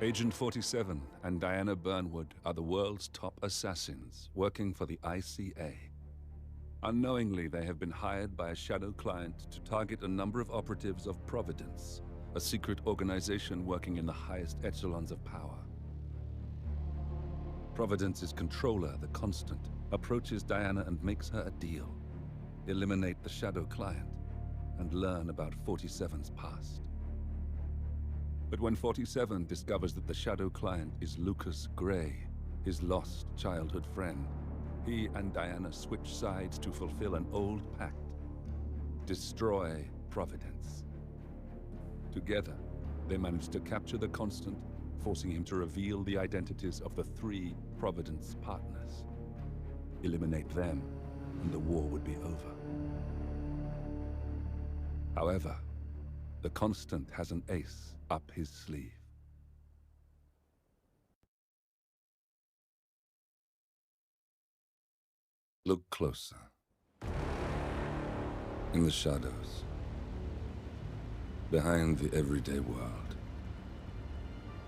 Agent 47 and Diana Burnwood are the world's top assassins working for the ICA. Unknowingly, they have been hired by a shadow client to target a number of operatives of Providence, a secret organization working in the highest echelons of power. Providence's controller, the Constant, approaches Diana and makes her a deal. Eliminate the shadow client and learn about 47's past. But when 47 discovers that the shadow client is Lucas Gray, his lost childhood friend, he and Diana switch sides to fulfill an old pact: destroy Providence. Together, they manage to capture the Constant, forcing him to reveal the identities of the 3 Providence partners. Eliminate them, and the war would be over. However, the Constant has an ace up his sleeve. Look closer. In the shadows. Behind the everyday world.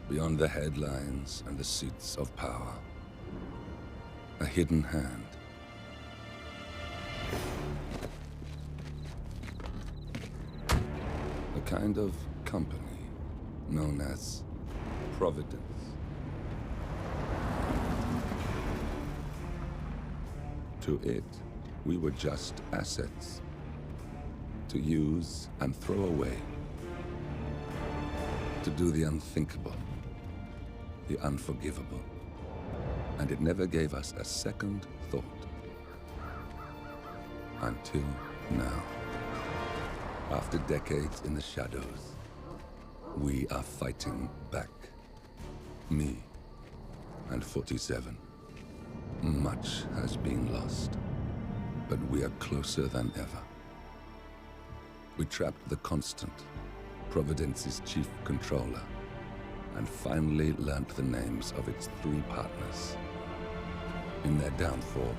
Beyond the headlines and the seats of power. A hidden hand. A kind of company known as Providence. To it, we were just assets. To use and throw away. To do the unthinkable. The unforgivable. And it never gave us a second thought. Until now. After decades in the shadows, we are fighting back. Me and 47. Much has been lost, but we are closer than ever. We trapped the Constant, Providence's chief controller, and finally learnt the names of its 3 partners. In their downfall,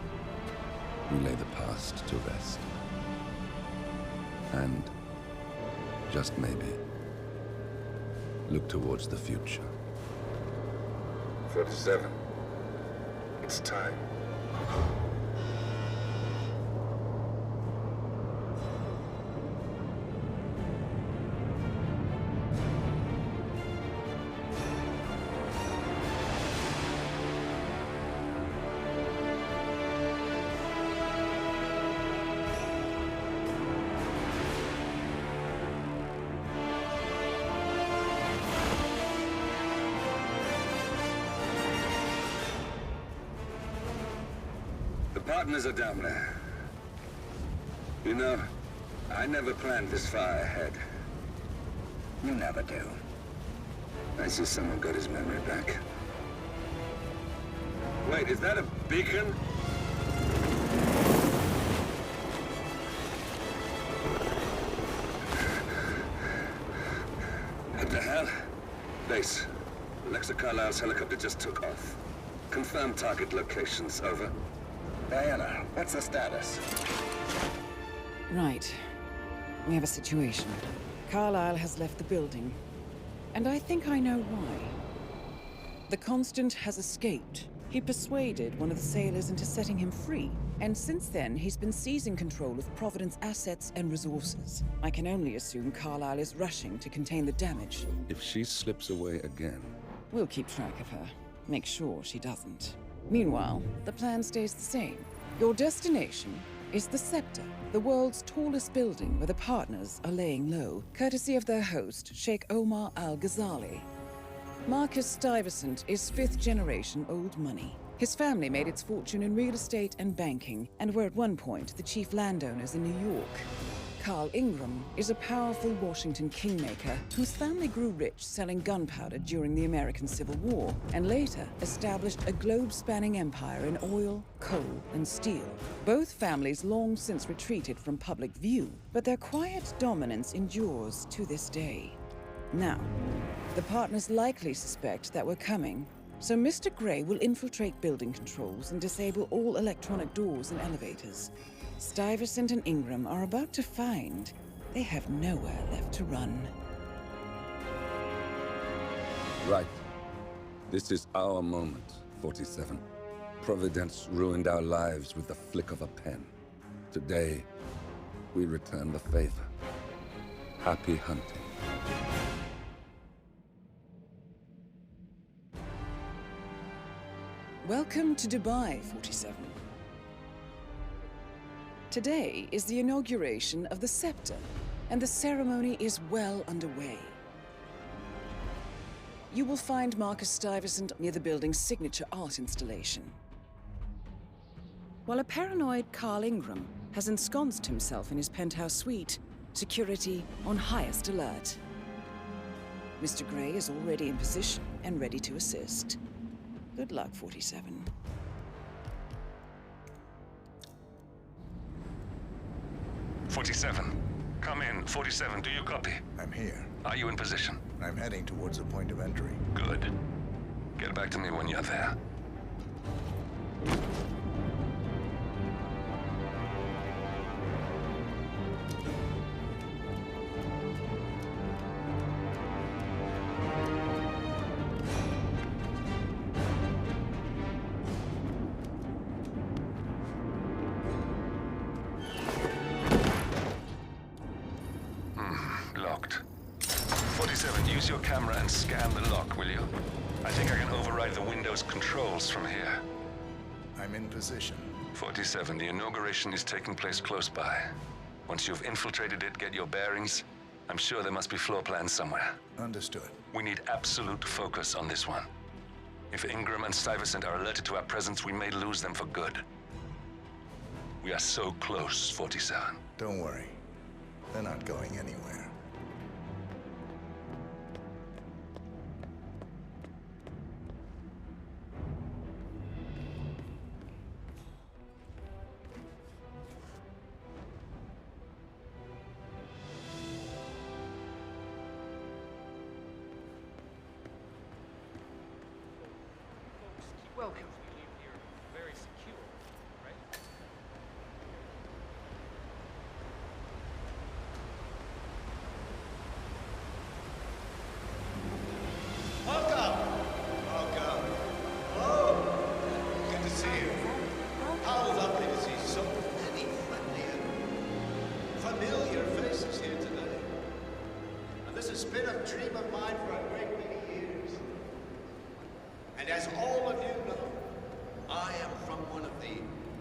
we lay the past to rest. And, just maybe, look towards the future. 47. It's time. Partners are down there. You know, I never planned this far ahead. You never do. I see someone got his memory back. Wait, is that a beacon? What the hell? Base. Alexa Carlisle's helicopter just took off. Confirm target locations, over. Diana, what's the status? Right. We have a situation. Carlisle has left the building. And I think I know why. The Constant has escaped. He persuaded one of the sailors into setting him free. And since then, he's been seizing control of Providence assets and resources. I can only assume Carlisle is rushing to contain the damage. If she slips away again... We'll keep track of her. Make sure she doesn't. Meanwhile, the plan stays the same. Your destination is the Scepter, the world's tallest building where the partners are laying low, courtesy of their host, Sheikh Omar Al-Ghazali. Marcus Stuyvesant is 5th generation old money. His family made its fortune in real estate and banking, and were at one point the chief landowners in New York. Carl Ingram is a powerful Washington kingmaker whose family grew rich selling gunpowder during the American Civil War, and later established a globe-spanning empire in oil, coal, and steel. Both families long since retreated from public view, but their quiet dominance endures to this day. Now, the partners likely suspect that we're coming, so Mr. Gray will infiltrate building controls and disable all electronic doors and elevators. Stuyvesant and Ingram are about to find they have nowhere left to run. Right. This is our moment, 47. Providence ruined our lives with the flick of a pen. Today, we return the favor. Happy hunting. Welcome to Dubai, 47. Today is the inauguration of the scepter, and the ceremony is well underway. You will find Marcus Stuyvesant near the building's signature art installation, while a paranoid Carl Ingram has ensconced himself in his penthouse suite, security on highest alert. Mr. Gray is already in position and ready to assist. Good luck, 47. Come in. 47, do you copy? I'm here. Are you in position? I'm heading towards the point of entry. Good. Get back to me when you're there. Locked. 47, use your camera and scan the lock, will you? I think I can override the Windows controls from here. I'm in position. 47, the inauguration is taking place close by. Once you've infiltrated it, get your bearings. I'm sure there must be floor plans somewhere. Understood. We need absolute focus on this one. If Ingram and Stuyvesant are alerted to our presence, we may lose them for good. We are so close, 47. Don't worry. They're not going anywhere. Welcome. We leave here very secure, right? Welcome! Welcome. Hello! Good to see you. How lovely to see so many friendly and familiar faces here today. And this has been a dream of mine for a great many years. And as all of you know, I am from one of the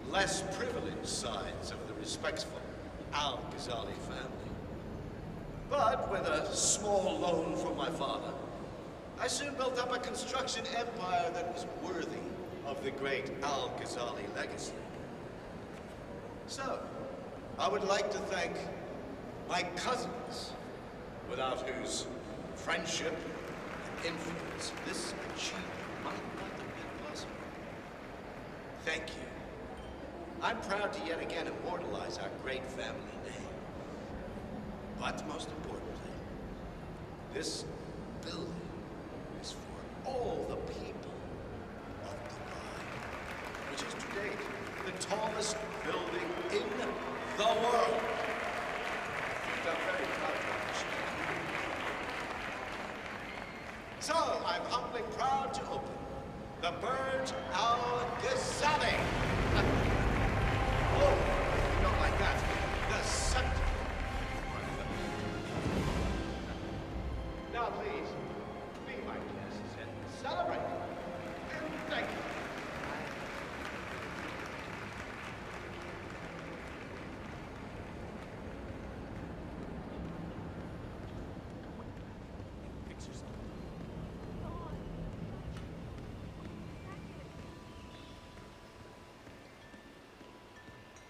less privileged sides of the respectful Al-Ghazali family. But with a small loan from my father, I soon built up a construction empire that was worthy of the great Al-Ghazali legacy. So, I would like to thank my cousins, without whose friendship and influence this achievement might not have been possible. Thank you. I'm proud to yet again immortalize our great family name. But most importantly, this building is for all the people of Dubai, which is to date the tallest building in the world. And I'm very proud of that. So, I'm humbly proud to open the Burj Al-Ghazali. Oh, you don't like that. The scepter. Now, please, be my guests and celebrate. And thank you.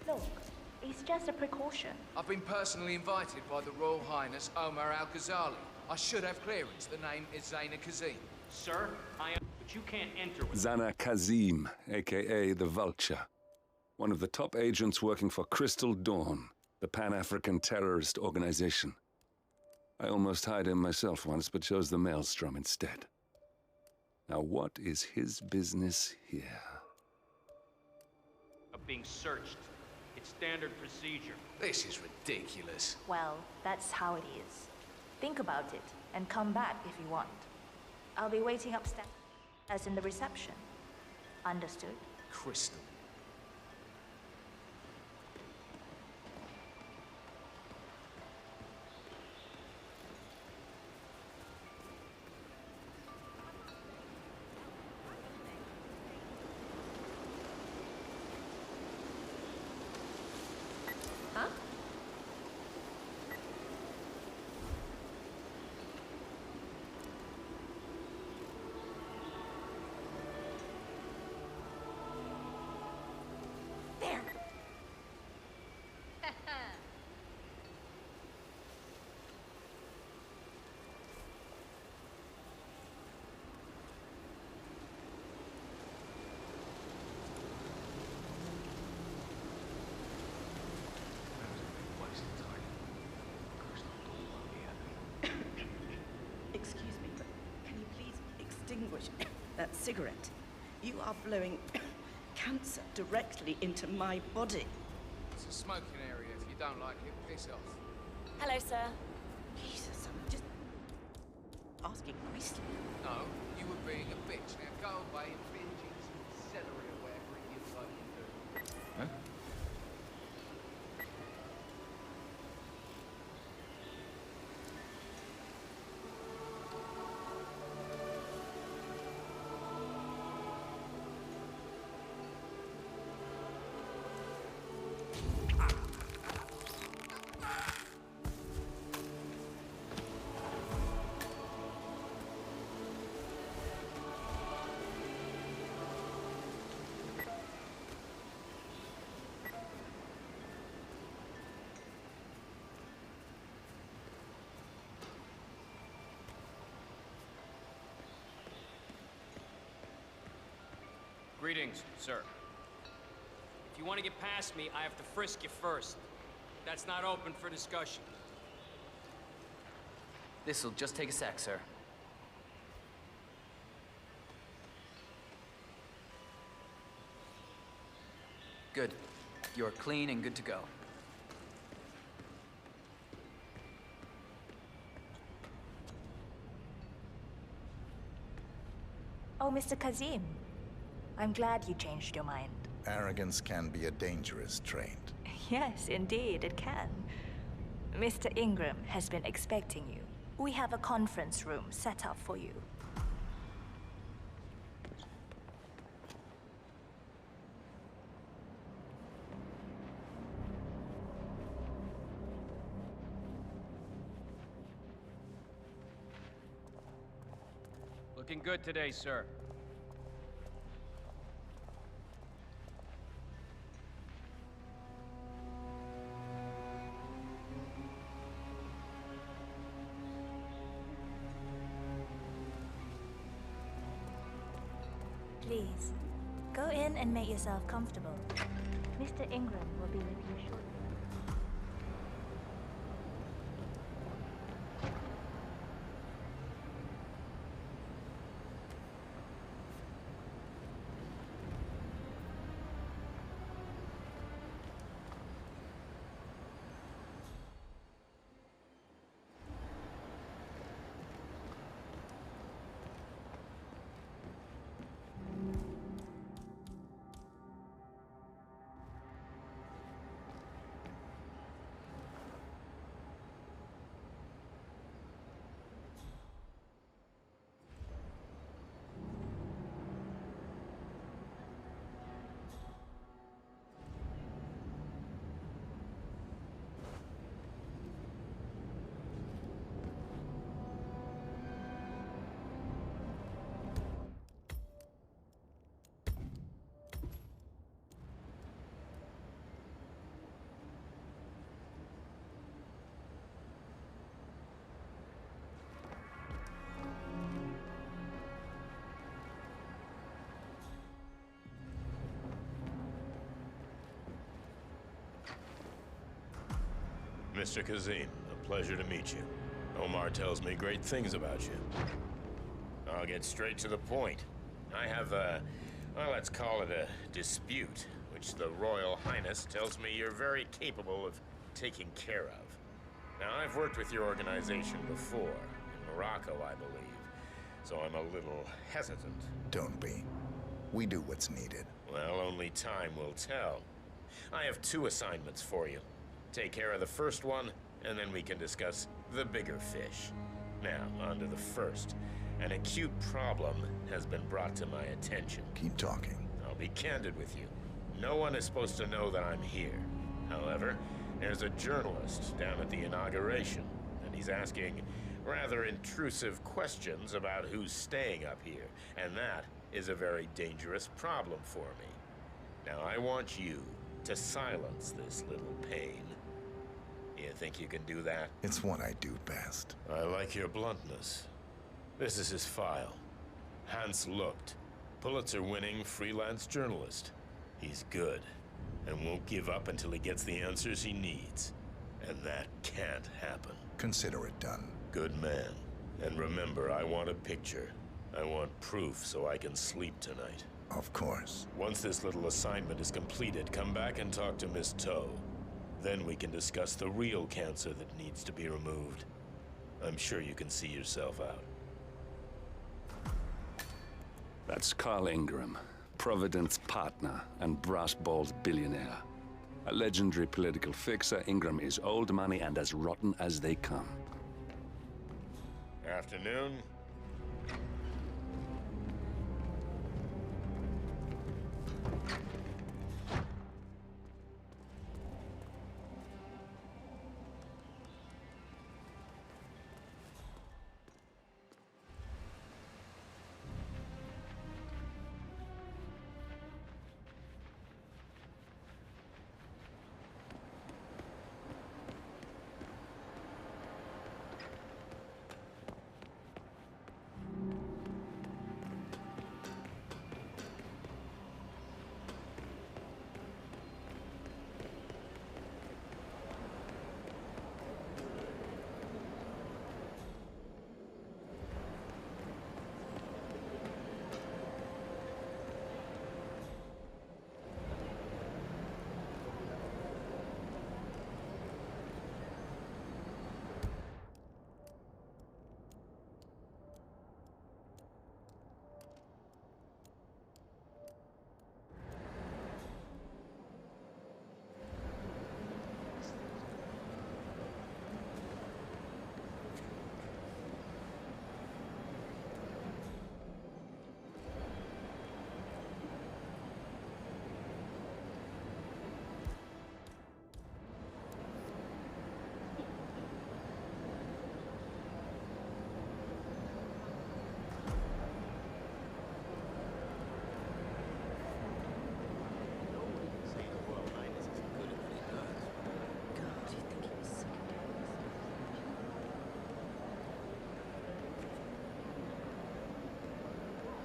Look, it's just a precaution. I've been personally invited by the Royal Highness Omar Al-Ghazali. I should have clearance. The name is Zaina Kazim. Sir, I am, but you can't enter with... Zana Kazim, aka the Vulture. One of the top agents working for Crystal Dawn, the Pan-African terrorist organization. I almost hired him myself once, but chose the Maelstrom instead. Now what is his business here? of being searched. It's standard procedure. This is ridiculous. Well, that's how it is. Think about it, and come back if you want. I'll be waiting upstairs. as in the reception. Understood? Crystal. Huh? There! Excuse me, but can you please extinguish that cigarette? You are blowing cancer directly into my body. It's a smoking area. If you don't like it, piss off. Hello, sir. Jesus, I'm just asking nicely. No, you were being a bitch. Now go away and binge eat some celery or whatever it is like you do. Huh? Greetings, sir. If you want to get past me, I have to frisk you first. That's not open for discussion. This'll just take a sec, sir. Good. You're clean and good to go. Oh, Mr. Kazim. I'm glad you changed your mind. Arrogance can be a dangerous trait. Yes, indeed, it can. Mr. Ingram has been expecting you. We have a conference room set up for you. Looking good today, sir. Please, go in and make yourself comfortable. Mr. Ingram will be with you shortly. Mr. Kazim, a pleasure to meet you. Omar tells me great things about you. I'll get straight to the point. I have a, well, let's call it a dispute, which the Royal Highness tells me you're very capable of taking care of. Now, I've worked with your organization before, in Morocco, I believe. so I'm a little hesitant. Don't be. We do what's needed. Well, only time will tell. I have 2 assignments for you. Take care of the first one, and then we can discuss the bigger fish. Now, on to the first. An acute problem has been brought to my attention. Keep talking. I'll be candid with you. No one is supposed to know that I'm here. However, there's a journalist down at the inauguration, and he's asking rather intrusive questions about who's staying up here, and that is a very dangerous problem for me. Now, I want you to silence this little pain. You think you can do that? It's what I do best. I like your bluntness. This is his file. Hans Lucht, Pulitzer-winning freelance journalist. He's good, and won't give up until he gets the answers he needs. And that can't happen. Consider it done. Good man. And remember, I want a picture. I want proof so I can sleep tonight. Of course. Once this little assignment is completed, come back and talk to Miss Toe. Then we can discuss the real cancer that needs to be removed. I'm sure you can see yourself out. That's Carl Ingram, Providence partner and brass-balls billionaire. A legendary political fixer, Ingram is old money and as rotten as they come. Afternoon.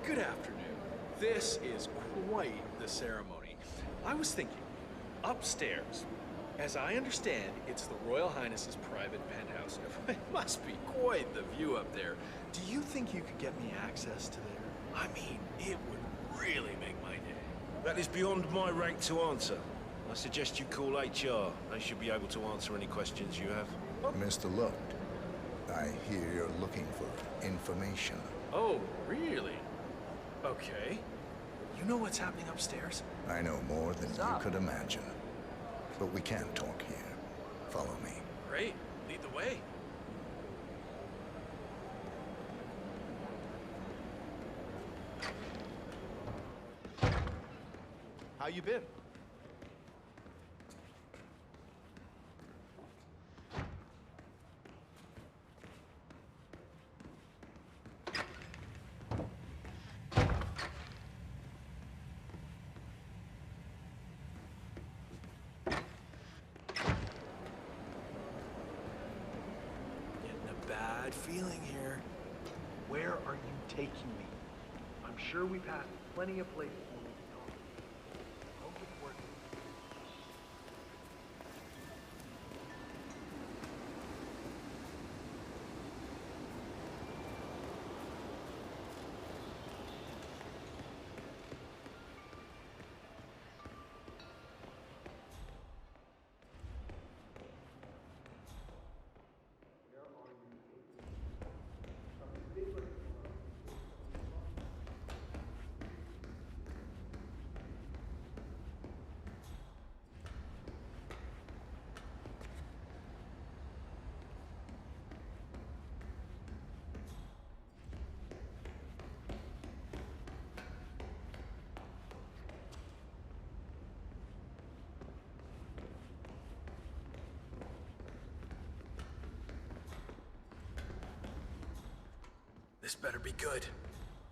Good afternoon. This is quite the ceremony. I was thinking, upstairs, as I understand, it's the Royal Highness's private penthouse. It must be quite the view up there. Do you think you could get me access to there? I mean, it would really make my day. That is beyond my rank to answer. I suggest you call HR. They should be able to answer any questions you have. Mr. Lucht, I hear you're looking for information. Oh, really? Okay. You know what's happening upstairs? I know more than you could imagine. But we can't talk here. Follow me. Great. Lead the way. How you been? Feeling here. Where are you taking me? I'm sure we passed plenty of places when we talked. Hope it's working. This better be good.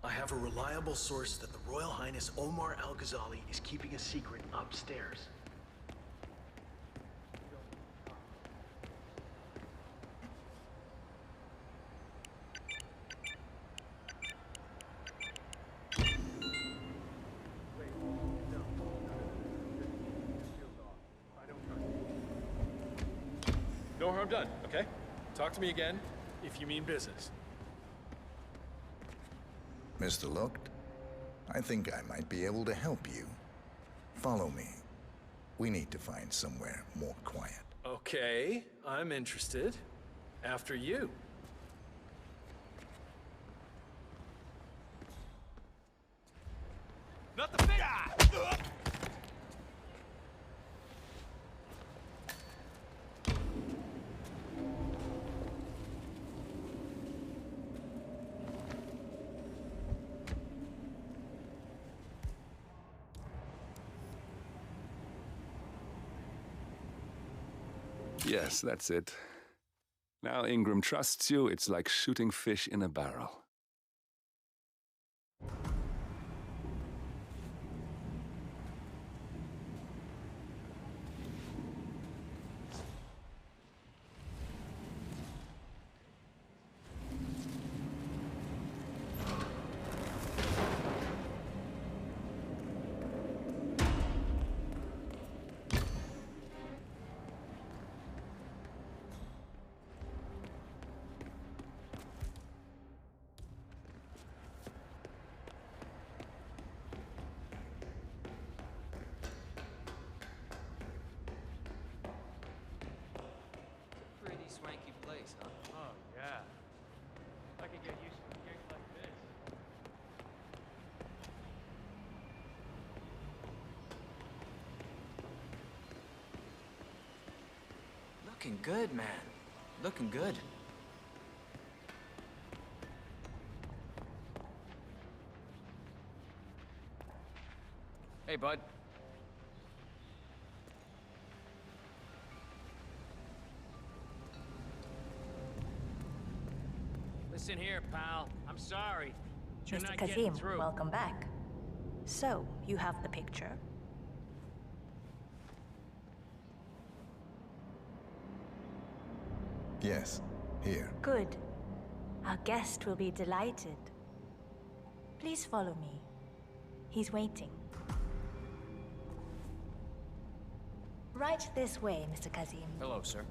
I have a reliable source that the Royal Highness Omar Al-Ghazali is keeping a secret upstairs. No harm done, okay? Talk to me again if you mean business. Mr. Looked, I think I might be able to help you. Follow me. We need to find somewhere more quiet. Okay, I'm interested. After you. Not the big... Yes, that's it. Now Ingram trusts you, it's like shooting fish in a barrel. Swanky place, huh? Oh, yeah. I could get used to a gig like this. Looking good, man. Looking good. Hey, bud. Listen here, pal. I'm sorry. You're Mr. not getting Kazim, through. welcome back. So, you have the picture? Yes, here. Good. Our guest will be delighted. Please follow me. He's waiting. Right this way, Mr. Kazim. Hello, sir.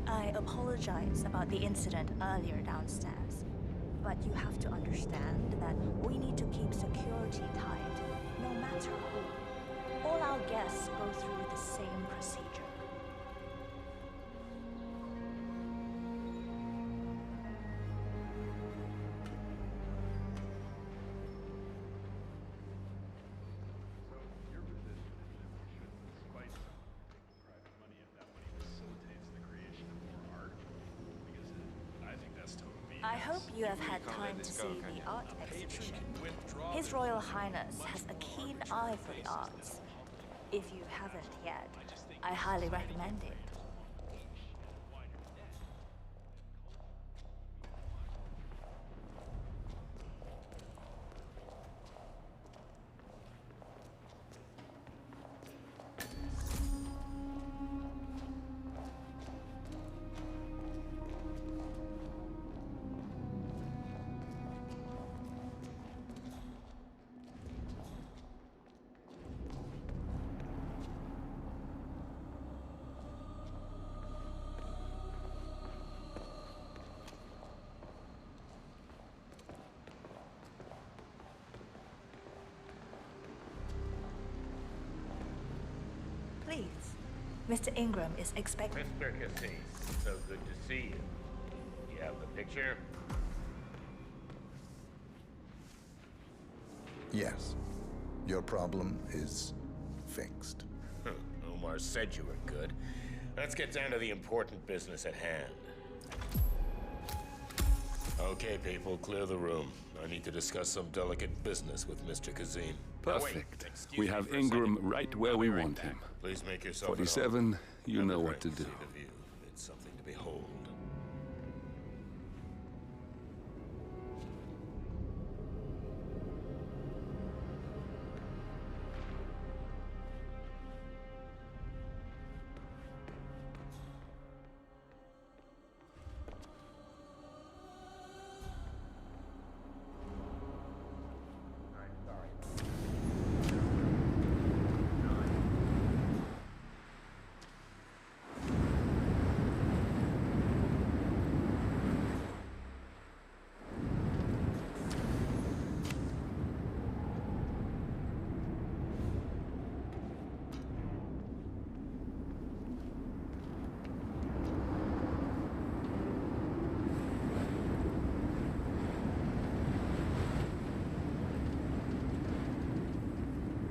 I apologize about the incident earlier downstairs, but you have to understand that we need to keep security tight, no matter who. All our guests go through the same procedure. I hope you have had time to see the art exhibition. His Royal Highness has a keen eye for the arts. If you haven't yet, I highly recommend it. Please. Mr. Ingram is expecting... Mr. Cassie, so good to see you. You have the picture? Yes. Your problem is fixed. Omar said you were good. Let's get down to the important business at hand. Okay, people, clear the room. I need to discuss some delicate business with Mr. Kazim. Perfect. We have Ingram right where we want him. Please make yourself 47, you know what to do. See the view. It's something to behold.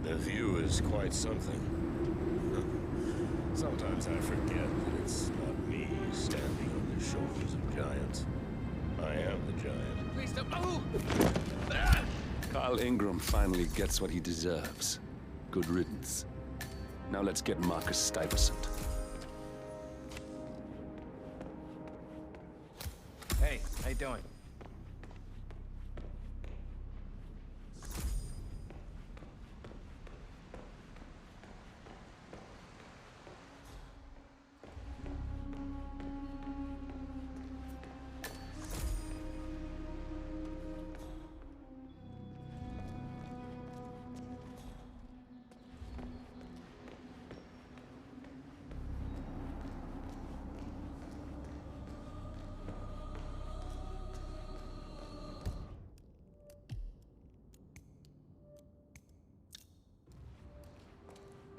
The view is quite something. Sometimes I forget that it's not me standing on the shoulders of giants. I am the giant. Please don't move! Carl Ingram finally gets what he deserves. Good riddance. Now let's get Marcus Stuyvesant. Hey, how you doing?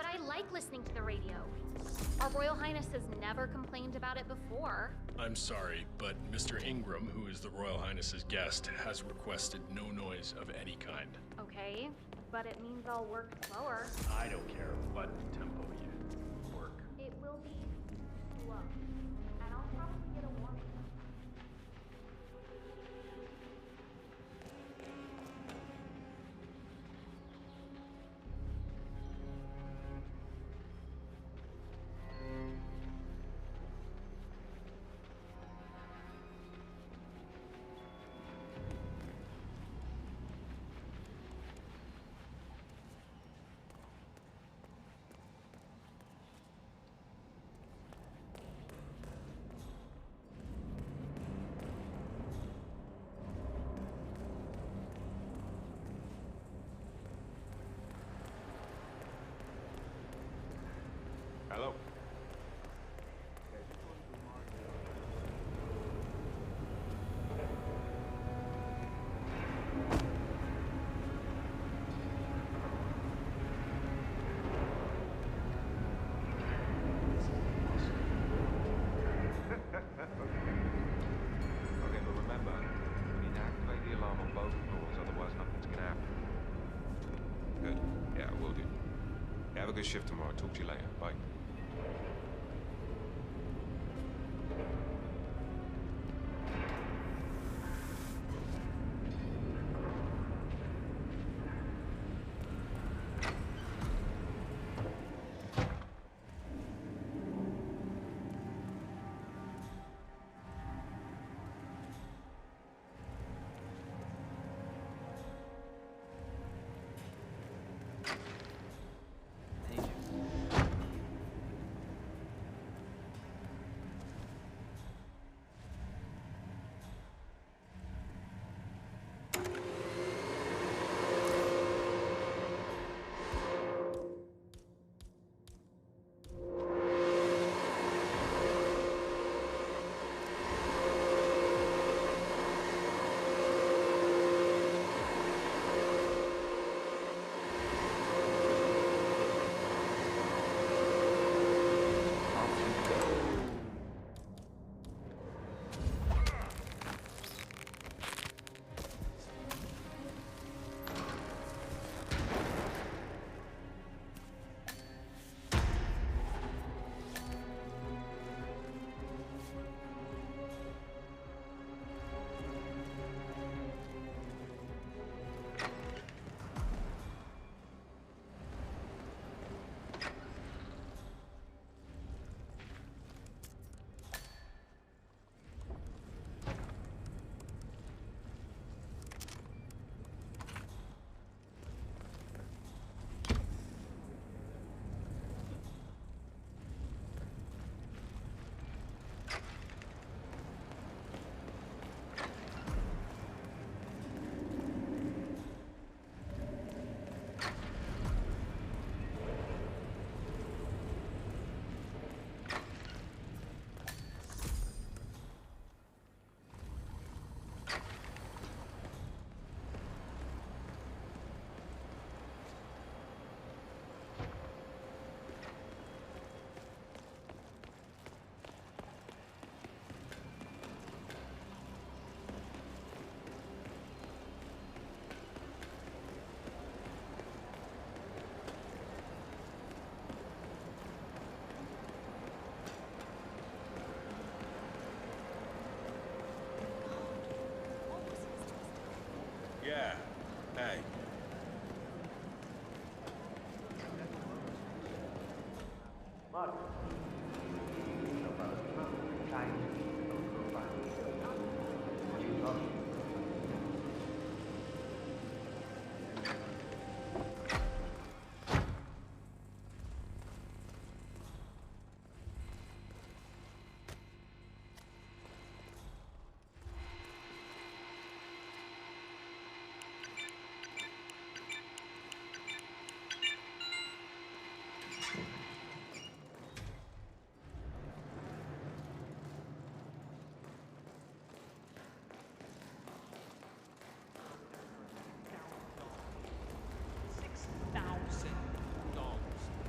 I like listening to the radio. Our Royal Highness has never complained about it before. I'm sorry, but Mr. Ingram, who is the Royal Highness's guest, has requested no noise of any kind. Okay, but it means I'll work slower. I don't care what tempo you work. It will be slow, and I'll probably get a warning. Hello. Okay, but remember, we need to activate the alarm on both floors, otherwise nothing's gonna happen. Good. Yeah, will do. Yeah, have a good shift tomorrow. Talk to you later. Bye.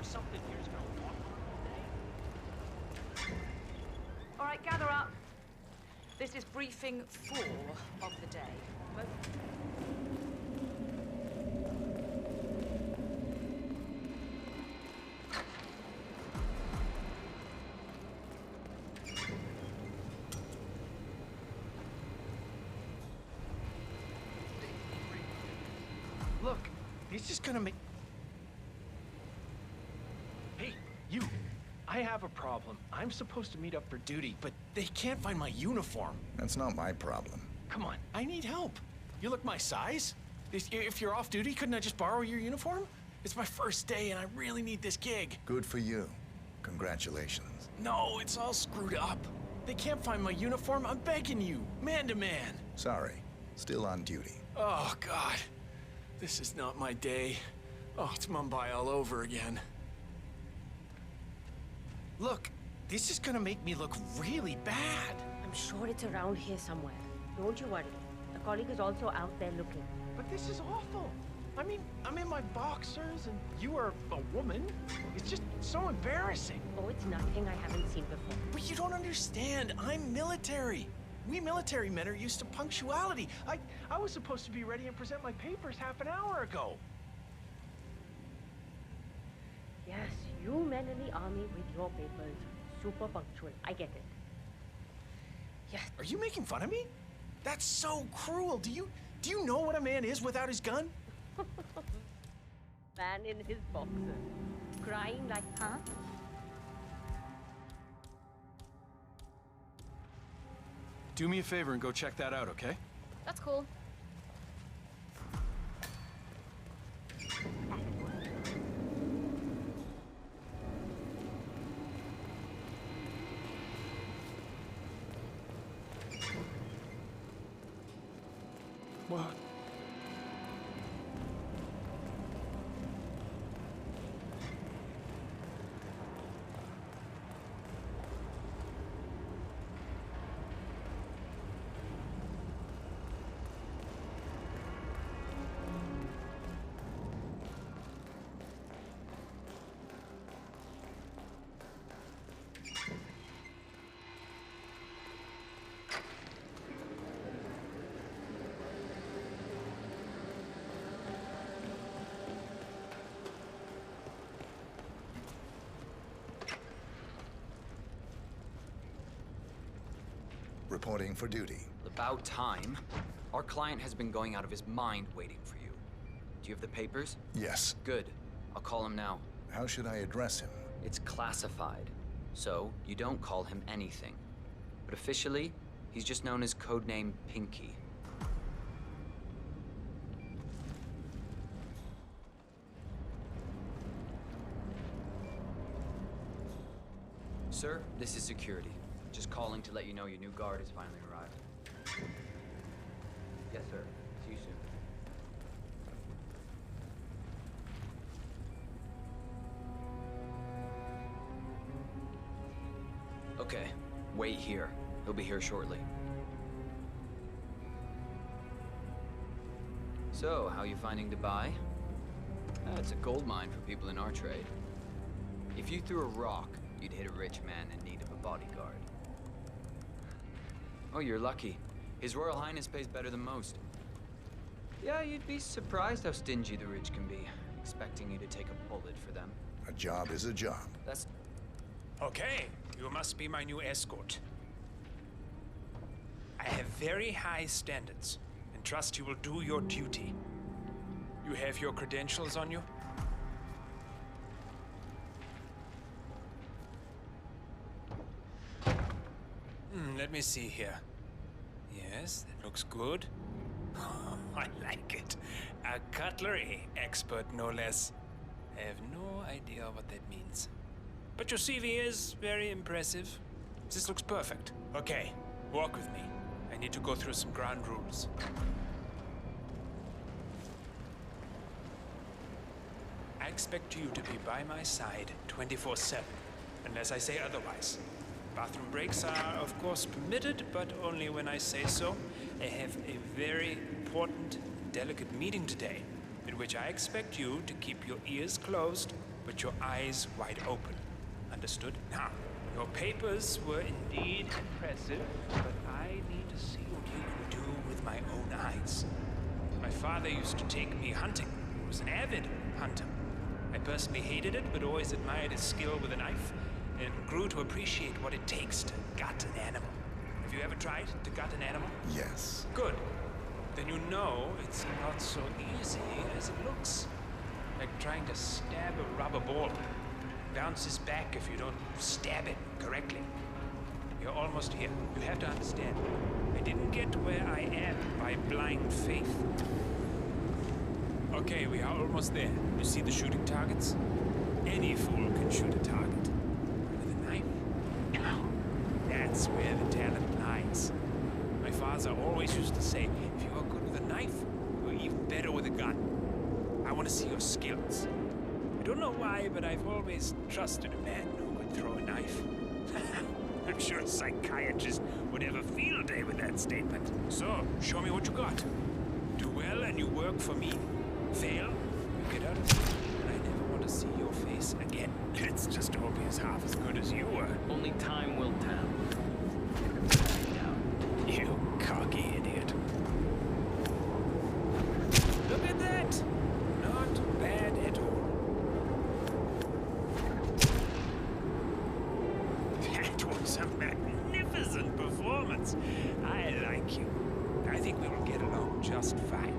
Something here's gonna walk all day. All right, gather up. This is briefing 4 of the day. Look, he's just gonna make... Hey, you. I have a problem. I'm supposed to meet up for duty, but they can't find my uniform. That's not my problem. Come on, I need help. You look my size. If you're off duty, couldn't I just borrow your uniform? It's my first day and I really need this gig. Good for you. Congratulations. No, it's all screwed up. They can't find my uniform. I'm begging you, man to man. Sorry. Still on duty. Oh, God. This is not my day. Oh, it's Mumbai all over again. Look, this is gonna make me look really bad. I'm sure it's around here somewhere. Don't you worry. A colleague is also out there looking. But this is awful. I mean, I'm in my boxers and you are a woman. It's just so embarrassing. Oh, it's nothing I haven't seen before. But you don't understand. I'm military. We military men are used to punctuality. I was supposed to be ready and present my papers half an hour ago. Yes, you men in the army with your papers. Super punctual. I get it. Yes. Are you making fun of me? That's so cruel. Do you know what a man is without his gun? Man in his boxers. Crying like, huh? Do me a favor and go check that out, okay? That's cool. What? Reporting for duty. About time. Our client has been going out of his mind waiting for you. Do you have the papers? Yes. Good. I'll call him now. How should I address him? It's classified, so you don't call him anything. But officially, he's just known as codename Pinky. Sir, this is security. Just calling to let you know your new guard has finally arrived. Yes, sir. See you soon. Okay, wait here. He'll be here shortly. So, how you finding Dubai? It's a gold mine for people in our trade. If you threw a rock, you'd hit a rich man in need of a bodyguard. Oh, you're lucky. His Royal Highness pays better than most. Yeah, you'd be surprised how stingy the rich can be, expecting you to take a bullet for them. A job is a job. That's... Okay, you must be my new escort. I have very high standards, and trust you will do your duty. You have your credentials on you? Let me see here. Yes, that looks good. I like it. A cutlery expert, no less. I have no idea what that means. But your CV is very impressive. This looks perfect. Okay, walk with me. I need to go through some ground rules. I expect you to be by my side 24/7, unless I say otherwise. Bathroom breaks are, of course, permitted, but only when I say so. I have a very important, delicate meeting today, in which I expect you to keep your ears closed, but your eyes wide open. Understood? Now, your papers were indeed impressive, but I need to see what you can do with my own eyes. My father used to take me hunting. He was an avid hunter. I personally hated it, but always admired his skill with a knife, and grew to appreciate what it takes to gut an animal. Have you ever tried to gut an animal? Yes. Good. Then you know it's not so easy as it looks. Like trying to stab a rubber ball. Bounces back if you don't stab it correctly. You're almost here. You have to understand. I didn't get where I am by blind faith. Okay, we are almost there. You see the shooting targets? Any fool can shoot a target. With a knife? That's where the talent lies. My father always used to say, if you are good with a knife, you're even better with a gun. I want to see your skills. I don't know why, but I've always trusted a man who could throw a knife. I'm sure a psychiatrist would have a field day with that statement. So, show me what you got. Do well and you work for me. Fail, you get out of here, and I never want to see your face again. Let's just hope he's half as good as you were. Only time will tell. You cocky idiot. Look at that! Not bad at all. That was a magnificent performance. I like you. I think we will get along just fine.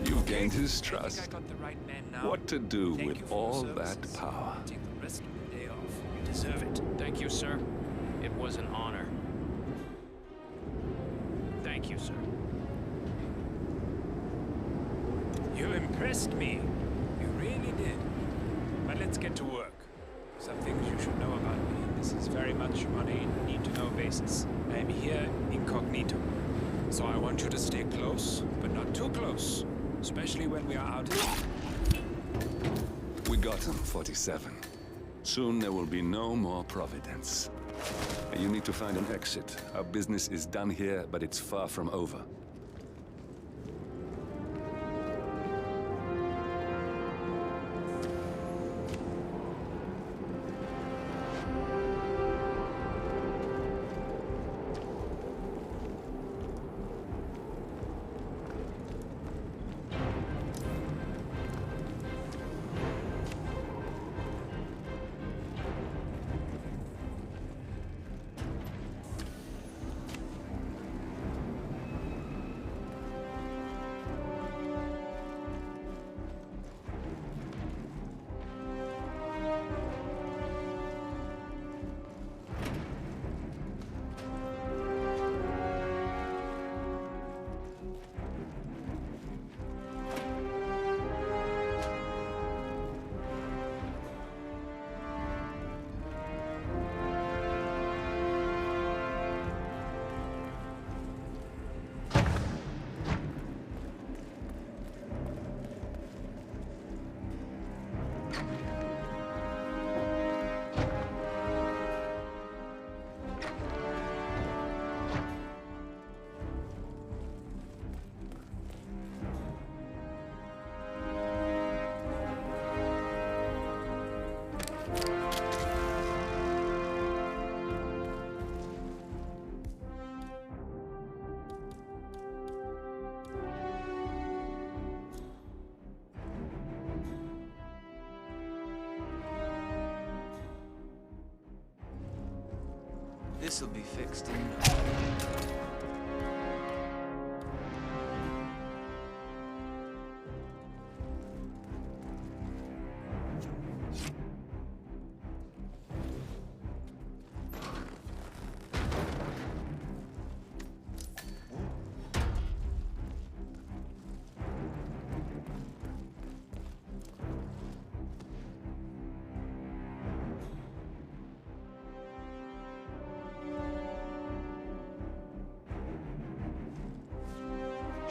You've gained his trust. I think I got the right man now. What to do Thank you with for all your that services. power? Take the rest of the day off. You deserve it. Thank you, sir. It was an honor. Thank you, sir. You impressed me. You really did. But let's get to work. Some things you should know about me. This is very much on a need-to-know basis. I am here incognito. So I want you to stay close, but not too close. Especially when we are out. We got him, 47. Soon there will be no more Providence. You need to find an exit. Our business is done here, but it's far from over. This'll be fixed in no time.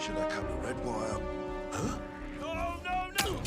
Should I cut the red wire? Huh? Oh, no, no!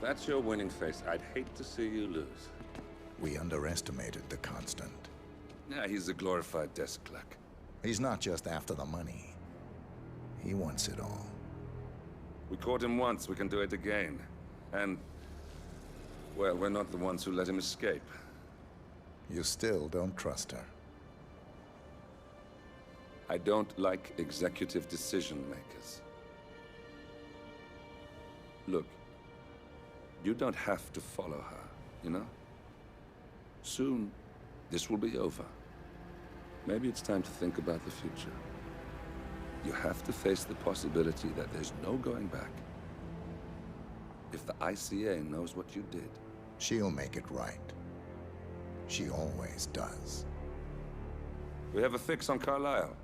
If that's your winning face, I'd hate to see you lose. We underestimated the Constant. Yeah, he's a glorified desk clerk. He's not just after the money. He wants it all. We caught him once, we can do it again. And, well, we're not the ones who let him escape. You still don't trust her. I don't like executive decision makers. Look, you don't have to follow her, you know? Soon, this will be over. Maybe it's time to think about the future. You have to face the possibility that there's no going back. If the ICA knows what you did, she'll make it right. She always does. We have a fix on Carlisle.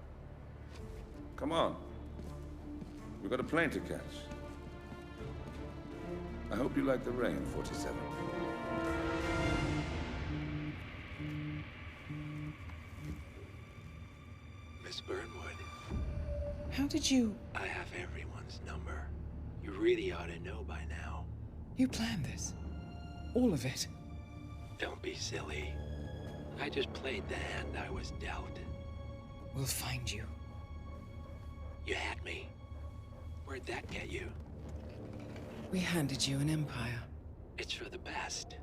Come on. We've got a plane to catch. I hope you like the rain, 47. Miss Burnwood. How did you... I have everyone's number. You really ought to know by now. You planned this? All of it? Don't be silly. I just played the hand I was dealt. We'll find you. You had me. Where'd that get you? We handed you an empire. It's for the best.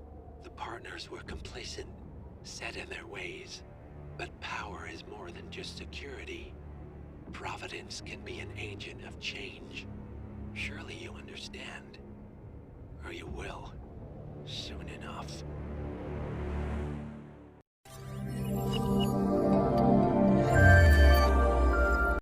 The partners were complacent, set in their ways. But power is more than just security. Providence can be an agent of change. Surely you understand. Or you will.